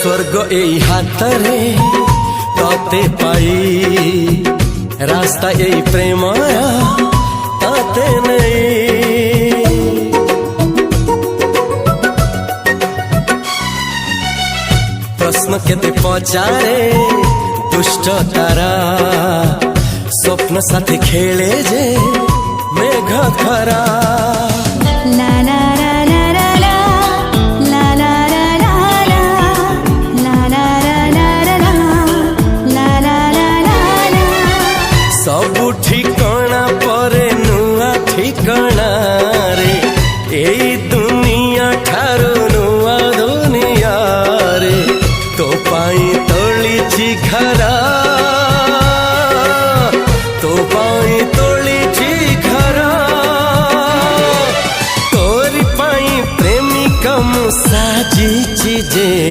स्वर्ग एई हातरे तते पाई रास्ता एई प्रेमया ताते नहीं। प्रश्न केते पचारे दुष्ट तारा स्वप्न साथी खेले जे मेघ खरा। ला ला ला ला ला ला ला ला ला ला ला ला ला ला सबु ठिकाना परे नुआ ठिकाना रे एई दुनिया ठारू नुआ दुनिया रे। तो पाई तोलिछि घरा तो पाई तोलिछि घरा तोरी पाई प्रेमिका मु साजिछि जे।